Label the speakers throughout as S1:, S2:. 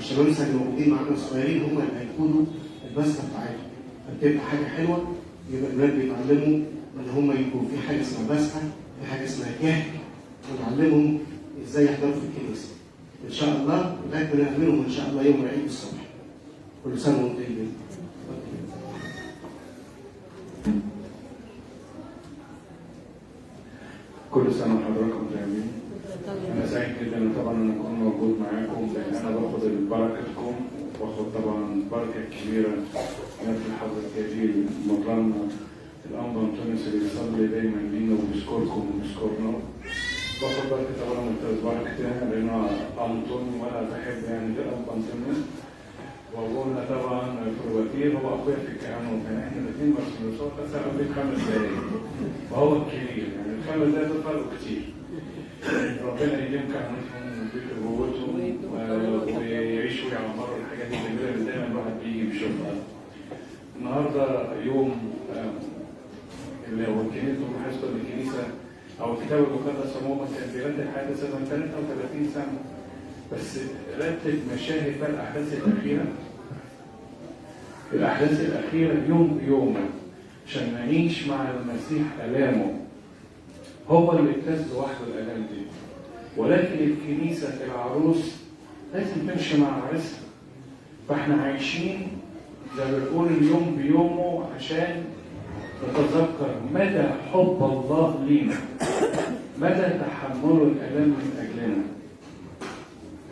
S1: الشباب اللي موجودين معانا الصغيرين هم اللي هيكونوا البسطه بتاعتهم، فبتبقى حاجه حلوه. يبقى الولاد بيتعلموا ان هم يكون في حاجه اسمها بسطه، في حاجه اسمها جهل، ونعلمهم ازاي يحضروا في الكنيسه. ان شاء الله لغايه ما نعملهم ان شاء الله يوم العيد الصبح. كل سنه وانتم طيبين.
S2: كل سنة وحضراتكم طيبين. أنا سعيد جدا طبعا أن أكون موجود معاكم، لأن أنا باخد بركتكم وباخد طبعا بركة كبيرة من حضرة الجليل مطرنا الأنبا أنطونيوس اللي بيصلي دايما لينا وبيشكركم وبيشكرنا. باخد بركة طبعا من بركتها لأنه أنطوني وأنا بحب يعني الأنبا أنطونيوس، وأبونا طبعا فرواتير هو أخويا في الكهنوت، يعني إحنا الاثنين مرسلوسات بس قبل 5 دقايق وهو الكبير، يعني ال5 دقايق دول فرقوا كتير. ربنا يديم كهنوتهم ويديم قوتهم ويعيشوا ويعمروا الحاجات الجميلة اللي دايما الواحد بيجي بيشوفها. النهارده يوم اللي هو الكنيسة ومحاسبة الكنيسة أو الكتاب المقدس عموما كان بيرتب حدث من 33 سنة، بس رتب مشاهد بقى الأحداث الأخيرة. الأحداث الأخيرة يوم بيومه عشان نعيش مع المسيح آلامه. هو اللي اجتاز لوحده الآلام دي، ولكن الكنيسة العروس لازم تمشي مع عريسها. فاحنا عايشين زي ما بنقول اليوم بيومه عشان نتذكر مدى حب الله لينا، مدى تحمله الآلام من أجلنا.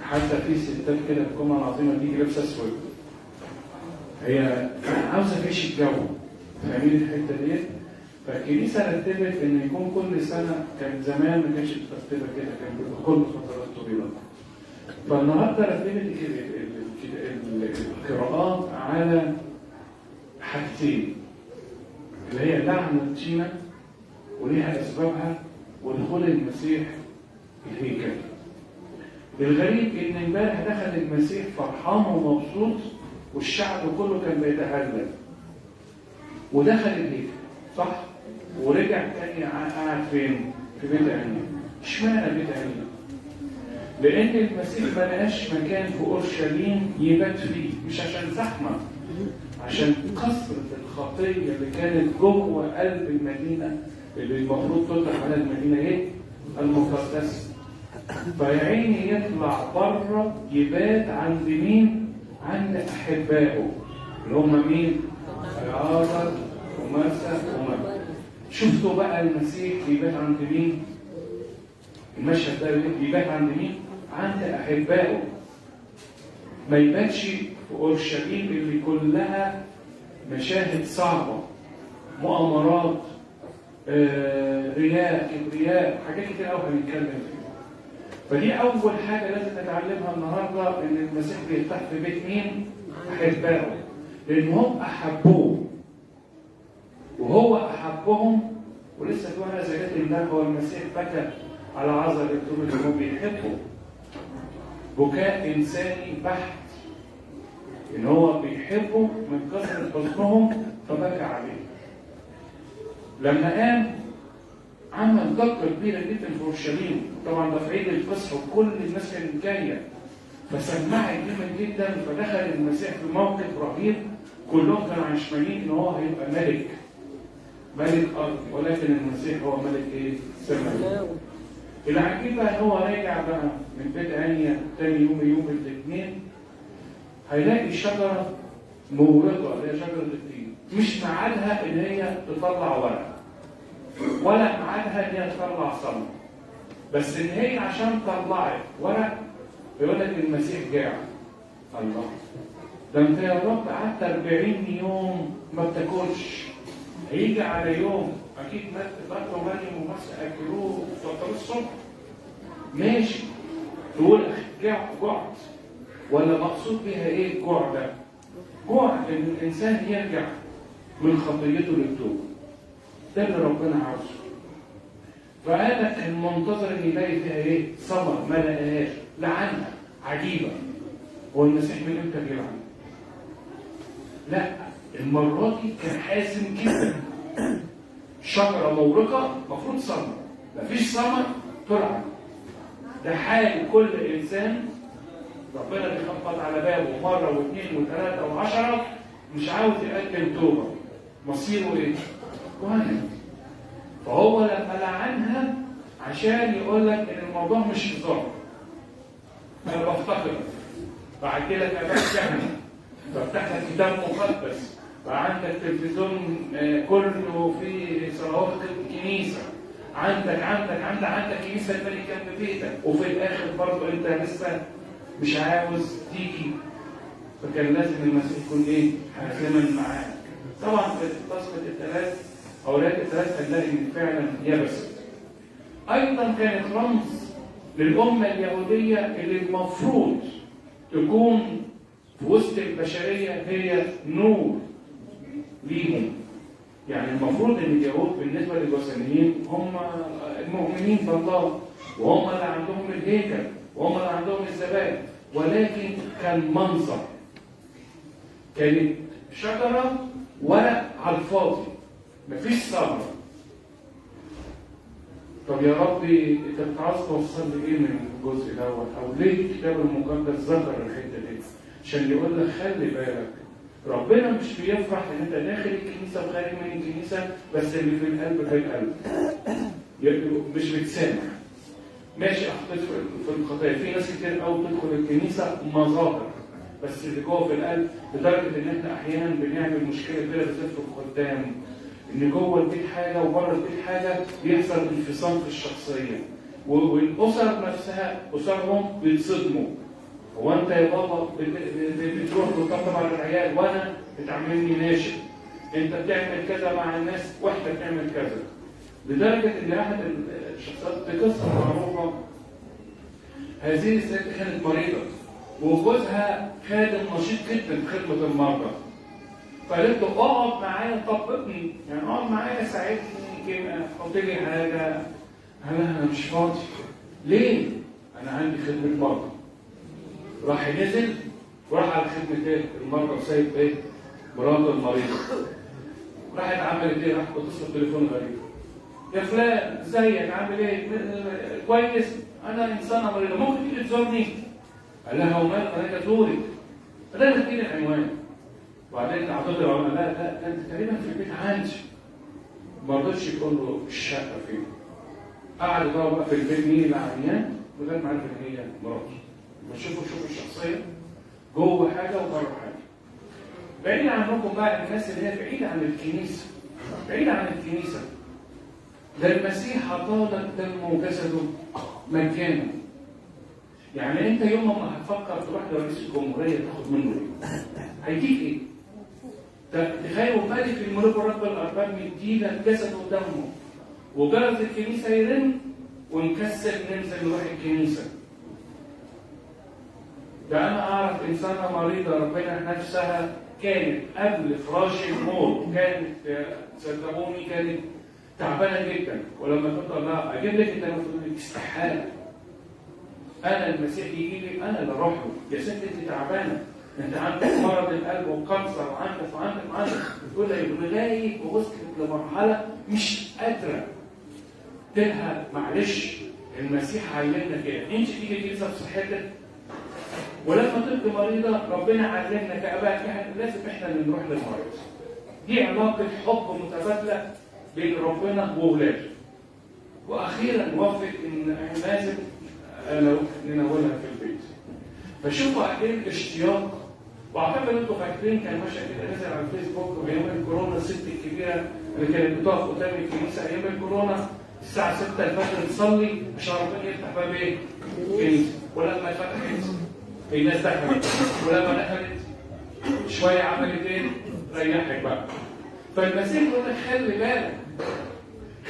S2: حتى في ستات كده في الجمعة العظيمة تيجي لابسة اسود، هي عاوزة تعيش الجو، فاهمين الحتة ديت؟ فالكنيسة رتبت إن يكون كل سنة، كان زمان ما كانش مترتبة كده، كان بيبقى كل فترات طويلة. فالنهارده رتبت القراءات على حاجتين، اللي هي لعنة تينا وليها أسبابها ودخول المسيح الهيكل. الغريب إن امبارح دخل المسيح فرحان ومبسوط والشعب كله كان بيتهلل، ودخل الهيكل صح؟ ورجع تاني قاعد فين؟ في بيت عنيا. اشمعنى بيت عنيا؟ لأن المسيح ما لقاش مكان في أورشليم يبات فيه، مش عشان زحمة، عشان كثرة الخطية اللي كانت جوه قلب المدينة اللي المفروض تطلع على المدينة إيه؟ المقدسة. فيعيني يطلع بره يبات عند مين؟ عند أحبائه اللي هم مين؟ العازر ومرثا ومريم. شفتوا بقى المسيح يبات عند مين؟ المشهد ده يبات عند مين؟ عند أحبائه. ما يباتش في أورشليم اللي كلها مشاهد صعبة، مؤامرات، رياء، كبرياء، حاجات كتير قوي هنتكلم فيها. فدي أول حاجة لازم نتعلمها النهارده، إن المسيح بيرتاح في بيت مين؟ أحبائه، لأنهم أحبوه وهو أحبهم. ولسه في واحدة زي الله، هو المسيح بكى على عذر الدور اللي هو بيحبه بكاء إنساني بحت، إن هو بيحبه من كثرة حزنهم فبكى عليه. لما قام عمل ضجة كبيرة جدا في أورشليم، طبعا ده في عيد الفصح وكل الناس كانت جاية، فسمعت جامد جدا. فدخل المسيح في موقف رهيب، كلهم كانوا عشمانين إن هو هيبقى ملك أرض، ولكن المسيح هو ملك إيه؟ سماوي. العجيب بقى هو راجع بقى من بيت عنيا تاني يوم الاثنين، هيلاقي شجرة مورقة اللي هي شجرة التين، مش معادها إن هي تطلع ورق، ولا معادها إن هي تطلع ثمر، بس إن هي عشان طلعت ورق يقول لك المسيح جاع. الله، ده أنت يا رب قعدت 40 يوم ما بتاكلش، هيجي على يوم أكيد ماتوا مريم ومرثا أكلوه وفطروا الصبح. ماشي، تقول جعت، ولا مقصود بيها إيه الجوع ده؟ جوع إن الإنسان يرجع من خطيته للتوبة، ده اللي ربنا عاوزه. فأنا المنتظر إن يلاقي فيها إيه؟ ثمر، ما لقاهاش، لعنها عجيبة. هو المسيح من إمتى بيلعن؟ لا، المرة دي كان حاسم جدا. شجرة مورقة مفروض ثمر، مفيش ثمر تلعن. ده حال كل إنسان ربنا بيخبط على بابه مره واثنين وثلاثه وعشره، مش عاوز يقدم توبه، مصيره ايه؟ جهنم. فهو لما لعنها عشان يقول لك ان الموضوع مش هزار، انا بفتقرك، بعد كده فتحت جهنم، بفتح لك كتاب مقدس، وعندك تلفزيون كله فيه صلوات الكنيسه، عندك كنيسه الملك جنب بيتك، وفي الاخر برضه انت لسه مش عاوز تيجي. فكان لازم المسيح يكون ايه؟ حازما معاك. طبعا في قصه الثلاث اولاد الثلاث هنلاقي ان فعلا يبست. ايضا كانت رمز للامه اليهوديه اللي المفروض تكون في وسط البشريه هي نور ليهم. يعني المفروض ان اليهود بالنسبه للوثنيين هم المؤمنين بالله، وهم اللي عندهم الهيكل، وهم اللي عندهم الذبائح، ولكن كان منظر، كانت شجره ورق على الفاضي، مفيش ثمره. طب يا ربي انت عاوز توصل لي ايه من الجزء دوت؟ او ليه الكتاب المقدس ذكر الحته دي؟ عشان يقول لك خلي بالك، ربنا مش بيفرح ان انت داخل الكنيسه وخارج من الكنيسه، بس اللي في القلب في القلب. مش بتسامح. ماشي اخطيت في الخطايا، في ناس كتير قوي بتدخل الكنيسه مظاهر، بس اللي جوه في القلب، لدرجه ان احنا احيانا بنعمل مشكله كده بالذات في الخدام، ان جوه البيت حاجه وبره البيت حاجه، بيحصل انفصام في الشخصيه، والاسر نفسها اسرهم بيتصدموا. هو انت يا بابا بتروح وتطبطب على العيال وانا بتعاملني ناشف، انت بتعمل كذا مع الناس واحده بتعمل كذا. لدرجه ان احد الشخصيات بقصه معروفه، هذه الست كانت مريضه وجوزها خادم نشيط جدا في خدمه المرضى، فقالت له اقعد معايا طبقني، يعني اقعد معايا ساعدني كده، حط لي حاجه. قال لها انا مش فاضي. ليه؟ انا عندي خدمه مرضى. راح نزل وراح على خدمه ايه؟ المرضى، وسايب ايه؟ مراته المريضه. راحت عملت ايه؟ راحت بتصل تليفون غريب. يا فلان ازيك عامل ايه؟ كويس؟ انا انسانه مريضه، ممكن تيجي تزورني؟ قال لها ومال انا ازورك؟ قال لها اديني العنوان. وبعدين اعطيته العنوان. لا انت تقريبا في البيت عندي. ما رضتش تقول له الشقه فين. قعد يدور بقى في البيت مين اللي عميان لغايه ما عرف ان هي مراته. شوفوا الشخصيه جوه حاجه وبره حاجه. بعيد عنكم بقى الناس اللي هي بعيده عن الكنيسه، بعيده عن الكنيسه. ده المسيح عطالك دمه وجسده مجانا. يعني انت يوم ما هتفكر تروح لرئيس الجمهوريه تاخد منه ايه؟ هيديك ايه؟ تخيلوا ملك الملوك ورب الارباب مدينا جسده ودمه، وجرس الكنيسه يرن ونكسل ننزل نروح الكنيسه. ده انا اعرف انسانه مريضه ربنا نفسها كانت قبل فراش الموت، كانت صدقوني كانت تعبانه جدا، ولما تقول لها اجيب لك انت استحاله، انا المسيح يجي لي انا اللي اروح له. يا ست انت تعبانه، انت عندك مرض القلب وكانسر وعندك تقول لها لغايه ووصلت لمرحله مش قادره. تلها معلش المسيح علمنا كده، انت تيجي كنيسه بصحتك، ولما تبقى مريضه ربنا علمنا كاباء لازم احنا اللي نروح للمريض. دي علاقه حب متبادله بين ربنا واولاده. واخيرا نوافق ان لازم نناولها في البيت. فشوفوا قد ايه الاشتياق. واعتقد انتم فاكرين كان ماشي كده نزل على الفيسبوك وايام الكورونا الست الكبيره اللي كانت بتقف قدام الكنيسه ايام الكورونا الساعه 6 الفجر تصلي عشان ربنا يفتح باب ايه؟ كنيسه. ولما فتحت الناس دخلت، ولما دخلت شويه عملت ايه؟ ريحت بقى. فالمسيح يقول لك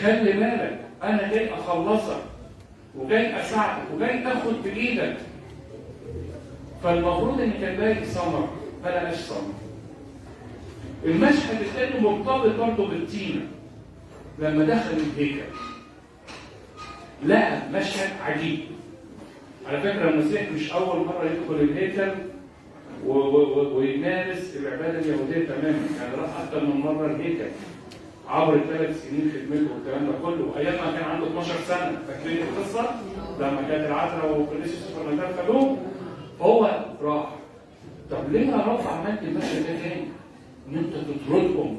S2: خلي بالك انا جاي اخلصك وجاي اساعدك وجاي اخد بايدك. فالمفروض ان كان باقي ثمر ما لقاش ثمر. المشهد الثاني مرتبط برضه بالتينه. لما دخل الهيكل لقى مشهد عجيب. على فكره المسيح مش اول مره يدخل الهيكل ويمارس العباده اليهوديه تماما، يعني راح اكثر من مره الهيكل عبر ال3 سنين خدمته والكلام ده كله، ايام ما كان عنده 12 سنه. فاكرين القصه؟ لما كانت العذراء وكنيسه سوبرمنتال خدوه، هو راح. طب ليه يا رب عملت المشهد ده تاني؟ ان انت تطردهم.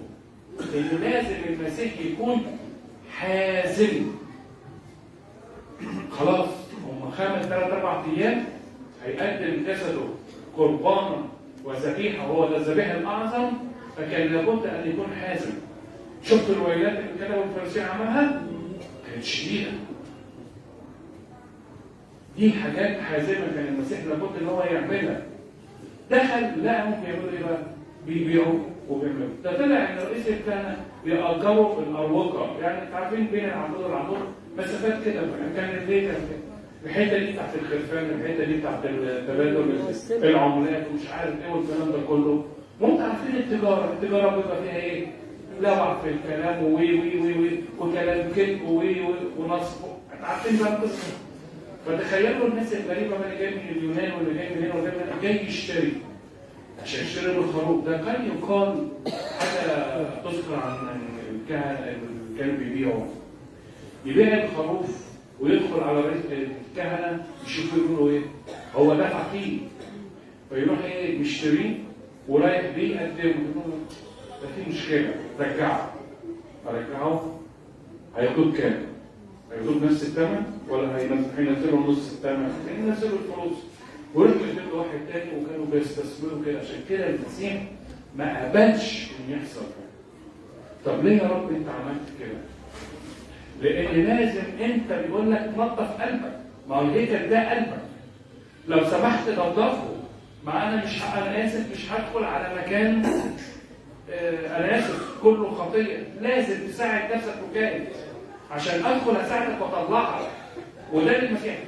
S2: لان لازم المسيح يكون حازم. خلاص هم 5 3 4 ايام هيقدم جسده قربانا وذبيحه، هو ده الذبيحه الاعظم، فكان لابد ان يكون حازم. شفت الويلات اللي الكتبه والفريسيين عملها؟ كانت شديده. دي حاجات حازمه كان المسيح لابد ان هو يعملها. دخل لقى هم بيعملوا ايه بقى؟ بيبيعوا وبيعملوا. ده طلع ان رئيس الكهنه بيأجروا الأروقة، يعني انتوا عارفين بين العمود والعمود مسافات كده، كان الليل الحته دي بتاعت الخرفان، الحته دي بتاعت التبادل العملات ومش عارف ايه والكلام ده كله. وانتوا عارفين التجاره بيبقى فيها ايه؟ لوع في الكلام وي وي وي وي وكلام كذب وي ونصب، انتوا عارفين بقى القصه. فتخيلوا الناس الغريبه اللي جاي من اليونان واللي جاي من هنا واللي جاي من هنا جاي يشتري عشان يشتري بالخروف. ده كان يقال حاجه تذكر عن الكهنه اللي كانوا بيبيعوا. يبيع الخروف ويدخل على رئيس الكهنه يشوفوا يقولوا ايه؟ هو دفع فيه. فيروح ايه مشتريه ورايح بيه يقدمه. ده في مشكله، رجعه. هياخد كام؟ هياخد نفس الثمن ولا هينزلوا نص الثمن؟ هينزلوا الفلوس. ورجع يجيب له واحد تاني وكانوا بيستثمروا كده. عشان كده المسيح ما قبلش ان يحصل كده. طب ليه يا رب انت عملت كده؟ لان لازم انت بيقول لك نظف قلبك. ما هو الهيكل ده قلبك. لو سمحت نظفه. ما انا اسف مش هدخل على مكان انا اسف كله خطيه. لازم تساعد نفسك وجاهد عشان ادخل اساعدك واطلعك. وده المسيح.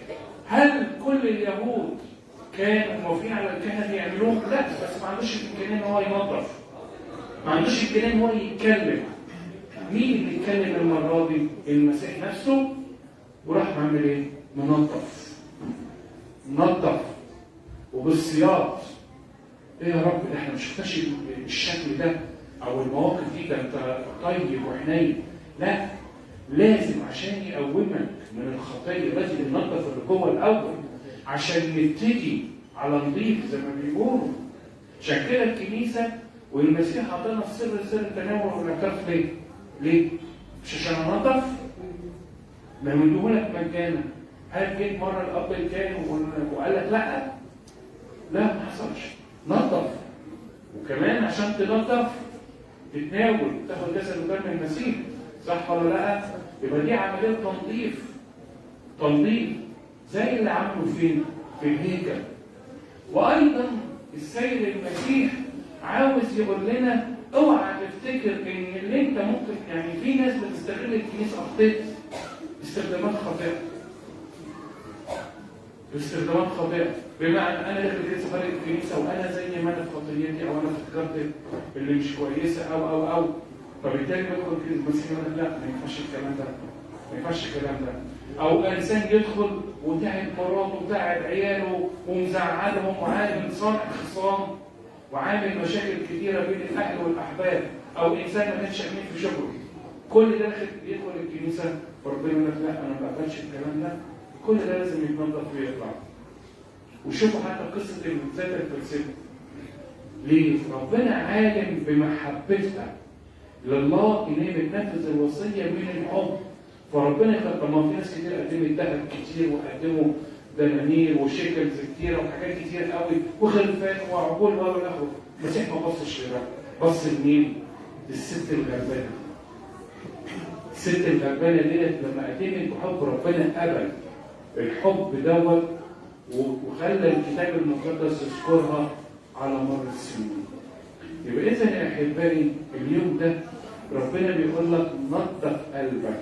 S2: هل كل اليهود كانوا موافقين على الكهنه يعملوه؟ لا، بس ما عندوش الامكانيه ان هو ينظف. ما عندوش الامكانيه ان هو يتكلم. مين اللي يتكلم المره دي؟ المسيح نفسه. وراح عامل ايه؟ منظف وبالسياط. ايه يا رب احنا ما شفناش الشكل ده او المواقف دي. ده انت طيب وحنين. لا، لازم عشان يقومك من الخطيه لازم ننظف اللي جوه الاول عشان نبتدي على نضيف زي ما بيقولوا. عشان كده الكنيسه والمسيح عطانا سر التناول والاعتراف ليه؟ مش عشان انظف؟ ما يمدهولك مجانا. هل جيت مره الاب الكاهن وقال لك لا؟ لا، ما حصلش. نظف. وكمان عشان تنظف تتناول تاخد جسد ودم المسيح. صح ولا لا؟ يبقى دي عمليه تنظيف زي اللي عملوا فين؟ في الهيكل. وايضا السيد المسيح عاوز يقول لنا اوعى تفتكر ان اللي انت ممكن، يعني في ناس بتستغل الكنيسه استخدامات خاطئه. بمعنى انا داخل الكنيسه خارج الكنيسه وانا زي ما انا في خطيتي او انا في تجارتي اللي مش كويسه او فبالتالي بدخل المسيح يقول لا، ما ينفعش الكلام ده. او انسان يدخل وتعب مراته وتعب عياله ومزعلهم وعامل صانع خصام وعامل مشاكل كثيره بين الاهل والاحباب، او انسان ما كانش امين في شغله. كل ده يدخل الكنيسه وربنا يقول لك لا، انا ما بقبلش الكلام ده. كل ده لازم يتنظف ويطلع. وشوفوا حتى قصه ذات الفلسفه. ليه؟ ربنا عالم بمحبتها لله ان هي بتنفذ الوصيه من الحب. فربنا يخلق. طب ما في ناس كتير قدمت ذهب كتير وقدموا دنانير وشيكلز كتيره وحاجات كتير قوي وخلفان وعقول واخره. المسيح ما بصش لده. بص لمين؟ الست الغلبانه. الست الغلبانه ديت لما قدمت بحب ربنا قبل الحب دوت وخلى الكتاب المقدس يذكرها على مر السنين. يبقى اذا يا احبائي اليوم ده ربنا بيقول لك نظف قلبك،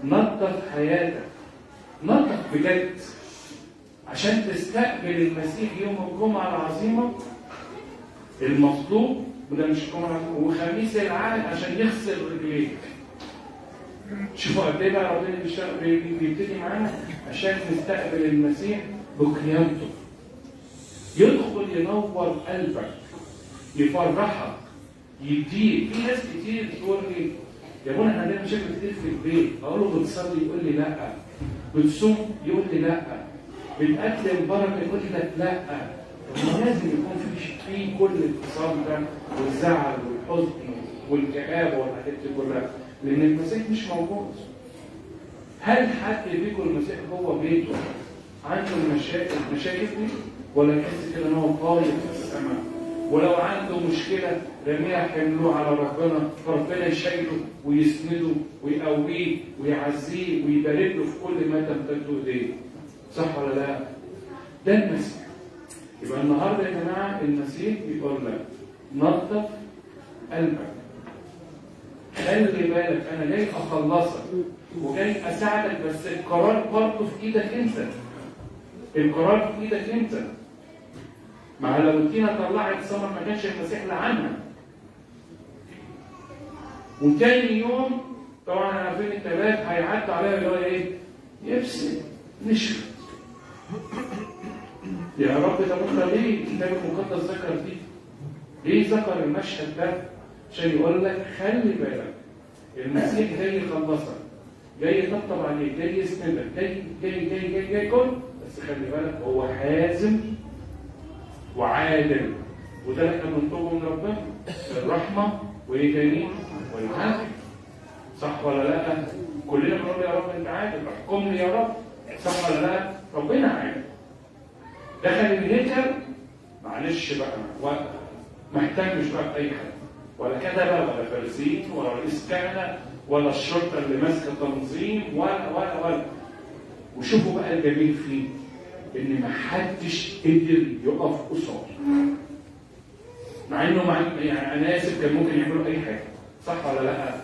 S2: نظف حياتك، نظف بجد عشان تستقبل المسيح يوم الجمعه العظيمه المطلوب. وده مش الجمعه العظيمه وخميس العهد عشان يغسل رجليك. شوفوا قد ايه بقى ربنا بيبتدي معانا عشان نستقبل المسيح بقيامته. يدخل ينور قلبك، يفرحك، يديك. في ناس كتير تقول لي يا ابونا احنا عندنا مشاكل كتير في البيت. اقول له بتصلي؟ يقول لي لا. بتصوم؟ يقول لي لا. بتقدم بركه يقول لك لا، هو لازم يكون في كل الاتصال ده والزعل والحزن والكآبه والحاجات دي كلها، لان المسيح مش موجود. هل حد فيكم المسيح جوه بيته عنده المشاكل دي؟ ولا يحس كده ان هو طاير في السماء؟ ولو عنده مشكله رميها حملوه على ربنا، فربنا يشيله ويسنده ويقويه ويعزيه ويبارك له في كل ما تمتد ايديه. صح ولا لا؟ ده المسيح. يبقى النهارده يا جماعه المسيح بيقول لك نظف قلبك. خلي بالك انا جاي اخلصك وجاي اساعدك، بس القرار برضه في ايدك انت. القرار في ايدك انت. مع لو التينه طلعت ثمر ما كانش المسيح لعنها. وتاني يوم طبعا عارفين التبات هيعدي عليها اللي هو ايه؟ يفسد نشف. يا رب ده بكره ليه الكتاب المقدس ذكر دي؟ ليه ذكر المشهد ده؟ عشان يقول لك خلي بالك المسيح جاي يخلصك، جاي يطبطب عليك، جاي يسندك، جاي كل، بس خلي بالك هو حازم وعادل، وده اللي احنا بنطلبه من ربنا، الرحمه وايه تاني؟ والعدل. صح ولا لا؟ كلنا بنقول يا رب انت عادل، احكمني يا رب. صح ولا لا؟ ربنا عادل. دخل الهيكل معلش بقى ما اهتمش بقى باي حاجه، ولا كذبه ولا فارسين ولا رئيس كهنه ولا الشرطه اللي ماسكه تنظيم ولا. وشوفوا بقى الجميل فيه ان ما حدش قدر يقف قصاده. مع انه يعني انا اسف كان ممكن يعملوا اي حاجه. صح ولا لا؟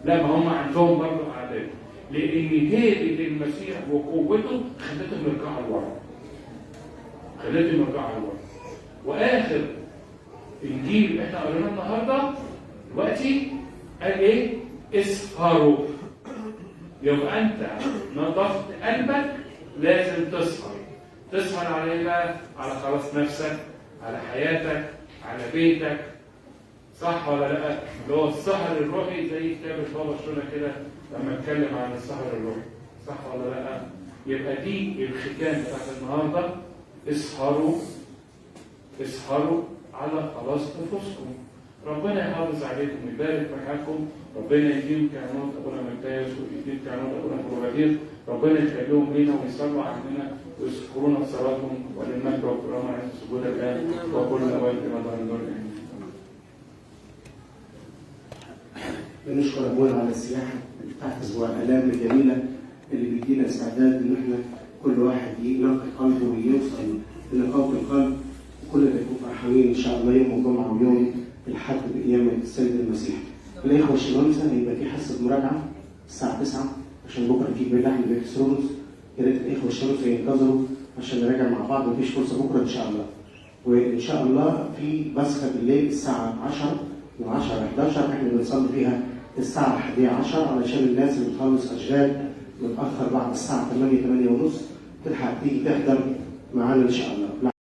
S2: لا، ما هم عندهم برضه اعداء، لان هيبه المسيح وقوته خلتهم يرجعوا لورا. واخر انجيل احنا قريناه النهارده دلوقتي قال ايه؟ اسهروا. يبقى انت نظفت قلبك لازم تسهر على ايه بقى؟ على خلاص نفسك، على حياتك، على بيتك. صح ولا لا؟ اللي هو السهر الروحي زي كتاب البابا شونا كده لما اتكلم عن السهر الروحي. صح ولا لا؟ يبقى دي الختام بتاعت النهارده. اسهروا على خلاص نفوسكم. ربنا يحافظ عليكم ويبارك في حياتكم. ربنا يديم كهنوت ابونا متاز ويديم كهنوت ابونا بروبادير. ربنا يخليهم لينا ويصلوا عننا ويذكرونا بصلاتهم، وللمجد والكرامه عند السجود الان وكل اوقات كما ظهر الدور.
S1: بنشكر ابونا على السياحه بتاعت اسبوع الالام الجميله اللي بيدينا استعداد ان احنا كل واحد ينقي قلبه ويوصل لنقاوه القلب، وكلنا نكون فرحانين ان شاء الله يوم الجمعه ويوم الحد بقيامه السيد المسيح. الاخوه الشمامسه هيبقى في حصه مراجعه الساعه 9 عشان بكره في بيت لحم بيت سرونس. يا ريت الاخوه الشمامسه ينتظروا عشان نراجع مع بعض، مفيش فرصه بكره ان شاء الله. وان شاء الله في بسخه بالليل الساعه 10 من 10 ل 11 احنا بنصلي فيها الساعه 11 علشان الناس اللي بتخلص اشغال متاخر بعد الساعه 8 ونص تلحق تيجي تحضر معانا ان شاء الله.